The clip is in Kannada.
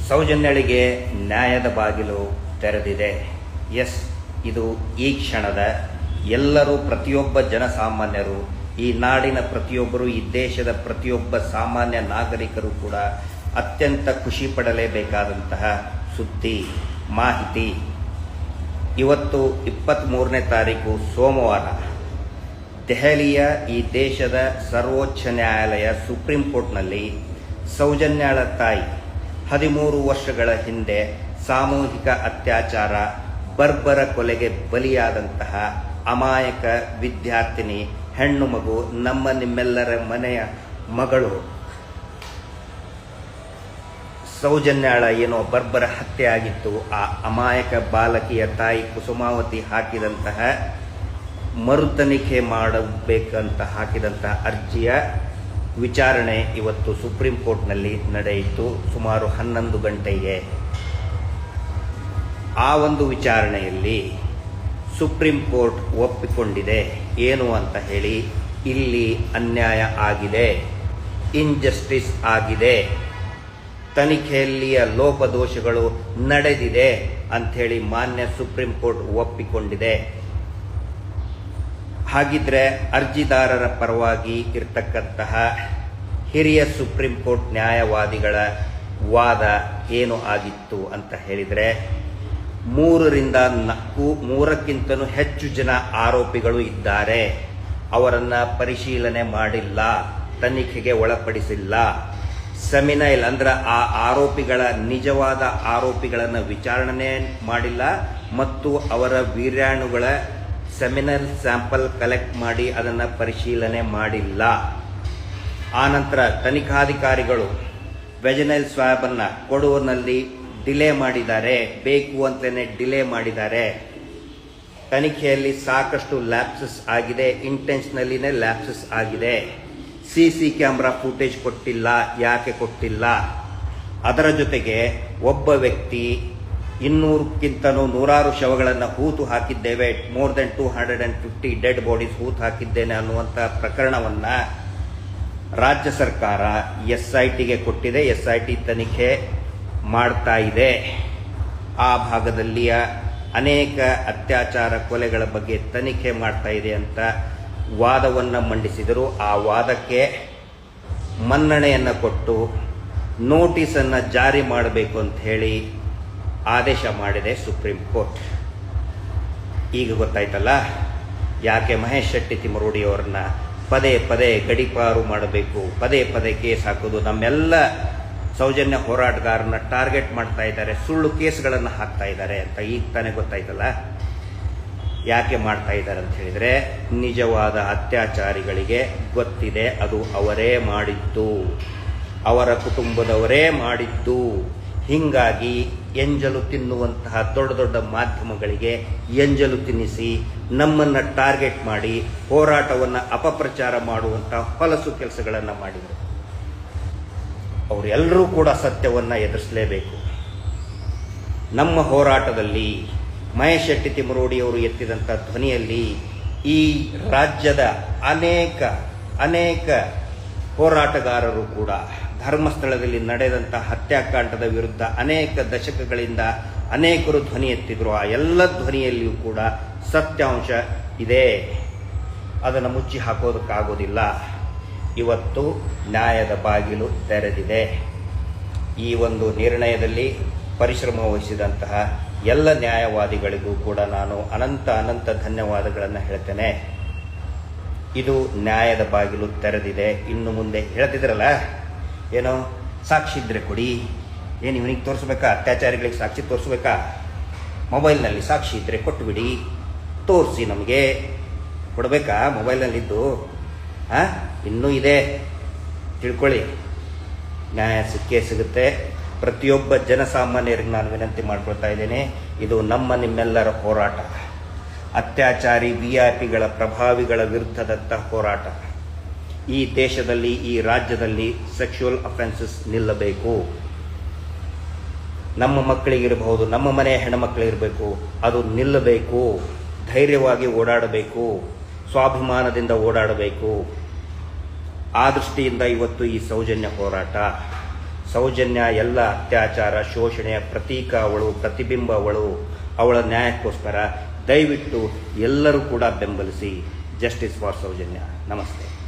ಸೌಜನ್ಯಳಿಗೆ ನ್ಯಾಯದ ಬಾಗಿಲು ತೆರೆದಿದೆ. ಎಸ್, ಇದು ಈ ಕ್ಷಣದ ಎಲ್ಲರೂ, ಪ್ರತಿಯೊಬ್ಬ ಜನಸಾಮಾನ್ಯರು, ಈ ನಾಡಿನ ಪ್ರತಿಯೊಬ್ಬರು, ಈ ದೇಶದ ಪ್ರತಿಯೊಬ್ಬ ಸಾಮಾನ್ಯ ನಾಗರಿಕರು ಕೂಡ ಅತ್ಯಂತ ಖುಷಿ ಪಡಲೇಬೇಕಾದಂತಹ ಸುದ್ದಿ, ಮಾಹಿತಿ. ಇವತ್ತು 23ನೇ ತಾರೀಕು ಸೋಮವಾರ ದೆಹಲಿಯ ಈ ದೇಶದ ಸರ್ವೋಚ್ಚ ನ್ಯಾಯಾಲಯ ಸುಪ್ರೀಂ ಕೋರ್ಟ್ನಲ್ಲಿ ಸೌಜನ್ಯಾಳ ತಾಯಿ 13 ವರ್ಷಗಳ ಹಿಂದೆ ಸಾಮೂಹಿಕ ಅತ್ಯಾಚಾರ, ಬರ್ಬರ ಕೊಲೆಗೆ ಬಲಿಯಾದಂತಹ ಅಮಾಯಕ ವಿದ್ಯಾರ್ಥಿನಿ, ಹೆಣ್ಣು ಮಗು, ನಿಮ್ಮೆಲ್ಲರ ಮನೆಯ ಮಗಳು ಸೌಜನ್ಯಾಳ ಏನೋ ಬರ್ಬರ ಹತ್ಯೆ ಆಗಿತ್ತು. ಆ ಅಮಾಯಕ ಬಾಲಕಿಯ ತಾಯಿ ಕುಸುಮಾವತಿ ಹಾಕಿದಂತಹ ಮರುತನಿಖೆ ಮಾಡಬೇಕಂತ ಹಾಕಿದಂತಹ ಅರ್ಜಿಯ ವಿಚಾರಣೆ ಇವತ್ತು ಸುಪ್ರೀಂ ಕೋರ್ಟ್ನಲ್ಲಿ ನಡೆಯಿತು ಸುಮಾರು 11 ಗಂಟೆಗೆ. ಆ ಒಂದು ವಿಚಾರಣೆಯಲ್ಲಿ ಸುಪ್ರೀಂ ಕೋರ್ಟ್ ಒಪ್ಪಿಕೊಂಡಿದೆ ಏನು ಅಂತ ಹೇಳಿ, ಇಲ್ಲಿ ಅನ್ಯಾಯ ಆಗಿದೆ, ಇನ್ಜಸ್ಟಿಸ್ ಆಗಿದೆ, ತನಿಖೆಯಲ್ಲಿಯ ಲೋಪದೋಷಗಳು ನಡೆದಿದೆ ಅಂಥೇಳಿ ಮಾನ್ಯ ಸುಪ್ರೀಂ ಕೋರ್ಟ್ ಒಪ್ಪಿಕೊಂಡಿದೆ. ಹಾಗಿದ್ರೆ ಅರ್ಜಿದಾರರ ಪರವಾಗಿ ಇರತಕ್ಕಂತಹ ಹಿರಿಯ ಸುಪ್ರೀಂ ಕೋರ್ಟ್ ನ್ಯಾಯವಾದಿಗಳ ವಾದ ಏನು ಆಗಿತ್ತು ಅಂತ ಹೇಳಿದರೆ, 3ಕ್ಕಿಂತಲೂ ಹೆಚ್ಚು ಜನ ಆರೋಪಿಗಳು ಇದ್ದಾರೆ, ಅವರನ್ನು ಪರಿಶೀಲನೆ ಮಾಡಿಲ್ಲ, ತನಿಖೆಗೆ ಒಳಪಡಿಸಿಲ್ಲ, ಸೆಮಿನೈಲ್ ಅಂದ್ರೆ ಆ ಆರೋಪಿಗಳ ನಿಜವಾದ ಆರೋಪಿಗಳನ್ನು ವಿಚಾರಣೆ ಮಾಡಿಲ್ಲ ಮತ್ತು ಅವರ ವೀರ್ಯಾಣುಗಳ ಸೆಮಿನಲ್ ಸ್ಯಾಂಪಲ್ ಕಲೆಕ್ಟ್ ಮಾಡಿ ಅದನ್ನು ಪರಿಶೀಲನೆ ಮಾಡಿಲ್ಲ. ಆನಂತರ ತನಿಖಾಧಿಕಾರಿಗಳು ವೆಜನೈಲ್ ಸ್ವಾಬನ್ನು ಕೊಡುವಲ್ಲಿ ಡಿಲೇ ಮಾಡಿದ್ದಾರೆ, ಬೇಕು ಅಂತಲೇ ಡಿಲೇ ಮಾಡಿದ್ದಾರೆ. ತನಿಖೆಯಲ್ಲಿ ಸಾಕಷ್ಟು ಲ್ಯಾಪ್ಸಸ್ ಆಗಿದೆ, ಇಂಟೆನ್ಷನಲಿನೇ ಲ್ಯಾಪ್ಸಸ್ ಆಗಿದೆ. ಸಿಸಿ ಕ್ಯಾಮ್ರಾ ಫುಟೇಜ್ ಕೊಟ್ಟಿಲ್ಲ, ಯಾಕೆ ಕೊಟ್ಟಿಲ್ಲ? ಅದರ ಜೊತೆಗೆ ಒಬ್ಬ ವ್ಯಕ್ತಿ 200ಕ್ಕಿಂತಲೂ 100 ಶವಗಳನ್ನು ಹೂತು ಹಾಕಿದ್ದೇವೆ, ಮೋರ್ ದೆನ್ 250 ಡೆಡ್ ಬಾಡೀಸ್ ಹೂತು ಹಾಕಿದ್ದೇನೆ ಅನ್ನುವಂಥ ಪ್ರಕರಣವನ್ನು ರಾಜ್ಯ ಸರ್ಕಾರ SITಗೆ ಕೊಟ್ಟಿದೆ. SIT ತನಿಖೆ ಮಾಡ್ತಾ ಇದೆ. ಆ ಭಾಗದಲ್ಲಿಯ ಅನೇಕ ಅತ್ಯಾಚಾರ ಕೊಲೆಗಳ ಬಗ್ಗೆ ತನಿಖೆ ಮಾಡ್ತಾ ಇದೆ ಅಂತ ವಾದವನ್ನು ಮಂಡಿಸಿದರು. ಆ ವಾದಕ್ಕೆ ಮನ್ನಣೆಯನ್ನು ಕೊಟ್ಟು ನೋಟಿಸನ್ನು ಜಾರಿ ಮಾಡಬೇಕು ಅಂತ ಹೇಳಿ ಆದೇಶ ಮಾಡಿದೆ ಸುಪ್ರೀಂ ಕೋರ್ಟ್. ಈಗ ಗೊತ್ತಾಯ್ತಲ್ಲ ಯಾಕೆ ಮಹೇಶ್ ಶೆಟ್ಟಿ ತಿಮರೋಡಿ ಅವರನ್ನ ಪದೇ ಪದೇ ಗಡೀಪಾರು ಮಾಡಬೇಕು, ಪದೇ ಪದೇ ಕೇಸ್ ಹಾಕೋದು, ನಮ್ಮೆಲ್ಲ ಸೌಜನ್ಯ ಹೋರಾಟಗಾರರನ್ನ ಟಾರ್ಗೆಟ್ ಮಾಡ್ತಾ ಇದ್ದಾರೆ, ಸುಳ್ಳು ಕೇಸ್ಗಳನ್ನು ಹಾಕ್ತಾ ಇದ್ದಾರೆ ಅಂತ ಈಗ ತಾನೇ ಗೊತ್ತಾಯ್ತಲ್ಲ. ಯಾಕೆ ಮಾಡ್ತಾ ಇದ್ದಾರೆ ಅಂತ ಹೇಳಿದರೆ, ನಿಜವಾದ ಅತ್ಯಾಚಾರಿಗಳಿಗೆ ಗೊತ್ತಿದೆ ಅದು ಅವರೇ ಮಾಡಿದ್ದು, ಅವರ ಕುಟುಂಬದವರೇ ಮಾಡಿದ್ದು. ಹೀಗಾಗಿ ಎಂಜಲು ತಿನ್ನುವಂತಹ ದೊಡ್ಡ ದೊಡ್ಡ ಮಾಧ್ಯಮಗಳಿಗೆ ಎಂಜಲು ತಿನ್ನಿಸಿ ನಮ್ಮನ್ನು ಟಾರ್ಗೆಟ್ ಮಾಡಿ ಹೋರಾಟವನ್ನು ಅಪಪ್ರಚಾರ ಮಾಡುವಂಥ ಹೊಲಸು ಕೆಲಸಗಳನ್ನು ಮಾಡಿದರು. ಅವರೆಲ್ಲರೂ ಕೂಡ ಸತ್ಯವನ್ನು ಎದುರಿಸಲೇಬೇಕು. ನಮ್ಮ ಹೋರಾಟದಲ್ಲಿ ಮಹೇಶ್ ಶೆಟ್ಟಿ ತಿಮರೋಡಿ ಅವರು ಎತ್ತಿದಂಥ ಧ್ವನಿಯಲ್ಲಿ ಈ ರಾಜ್ಯದ ಅನೇಕ ಹೋರಾಟಗಾರರು ಕೂಡ ಧರ್ಮಸ್ಥಳದಲ್ಲಿ ನಡೆದಂಥ ಹತ್ಯಾಕಾಂಡದ ವಿರುದ್ಧ ಅನೇಕ ದಶಕಗಳಿಂದ ಅನೇಕರು ಧ್ವನಿ ಎತ್ತಿದ್ರು. ಆ ಎಲ್ಲ ಧ್ವನಿಯಲ್ಲಿಯೂ ಕೂಡ ಸತ್ಯಾಂಶ ಇದೆ, ಅದನ್ನು ಮುಚ್ಚಿ ಹಾಕೋದಕ್ಕಾಗೋದಿಲ್ಲ. ಇವತ್ತು ನ್ಯಾಯದ ಬಾಗಿಲು ತೆರೆದಿದೆ. ಈ ಒಂದು ನಿರ್ಣಯದಲ್ಲಿ ಪರಿಶ್ರಮ ವಹಿಸಿದಂತಹ ಎಲ್ಲ ನ್ಯಾಯವಾದಿಗಳಿಗೂ ಕೂಡ ನಾನು ಅನಂತ ಧನ್ಯವಾದಗಳನ್ನು ಹೇಳ್ತೇನೆ. ಇದು ನ್ಯಾಯದ ಬಾಗಿಲು ತೆರೆದಿದೆ. ಇನ್ನು ಮುಂದೆ ಹೇಳ್ತಿದ್ರಲ್ಲ, ಏನೋ ಸಾಕ್ಷಿ ಇದ್ರೆ ಕೊಡಿ, ಏನು ಇವನಿಗೆ ತೋರಿಸ್ಬೇಕಾ, ಅತ್ಯಾಚಾರಿಗಳಿಗೆ ಸಾಕ್ಷಿ ತೋರಿಸ್ಬೇಕಾ? ಮೊಬೈಲ್ನಲ್ಲಿ ಸಾಕ್ಷಿ ಇದ್ರೆ ಕೊಟ್ಟುಬಿಡಿ, ತೋರಿಸಿ, ನಮಗೆ ಕೊಡಬೇಕಾ ಮೊಬೈಲ್ನಲ್ಲಿದ್ದು? ಇನ್ನೂ ಇದೆ, ತಿಳ್ಕೊಳ್ಳಿ, ನ್ಯಾಯ ಸಿಕ್ಕೇ ಸಿಗುತ್ತೆ. ಪ್ರತಿಯೊಬ್ಬ ಜನಸಾಮಾನ್ಯರಿಗೆ ನಾನು ವಿನಂತಿ ಮಾಡ್ಕೊಳ್ತಾ ಇದ್ದೇನೆ, ಇದು ನಿಮ್ಮೆಲ್ಲರ ಹೋರಾಟ. ಅತ್ಯಾಚಾರಿ ವಿಐಪಿಗಳ ಪ್ರಭಾವಿಗಳ ವಿರುದ್ಧದಂಥ ಹೋರಾಟ. ಈ ದೇಶದಲ್ಲಿ, ಈ ರಾಜ್ಯದಲ್ಲಿ ಸೆಕ್ಷುವಲ್ ಅಫೆನ್ಸಸ್ ನಿಲ್ಲಬೇಕು. ನಮ್ಮ ಮಕ್ಕಳಿಗಿರಬಹುದು, ನಮ್ಮ ಮನೆಯ ಹೆಣ್ಣುಮಕ್ಕಳಿರಬೇಕು, ಅದು ನಿಲ್ಲಬೇಕು. ಧೈರ್ಯವಾಗಿ ಓಡಾಡಬೇಕು, ಸೌಜನ್ಯ ಎಲ್ಲ ಅತ್ಯಾಚಾರ ಶೋಷಣೆಯ ಪ್ರತೀಕ ಅವಳು, ಪ್ರತಿಬಿಂಬ ಅವಳು. ಅವಳ ನ್ಯಾಯಕ್ಕೋಸ್ಕರ ದಯವಿಟ್ಟು ಎಲ್ಲರೂ ಕೂಡ ಬೆಂಬಲಿಸಿ. Justice for Sowjanya. ನಮಸ್ತೆ.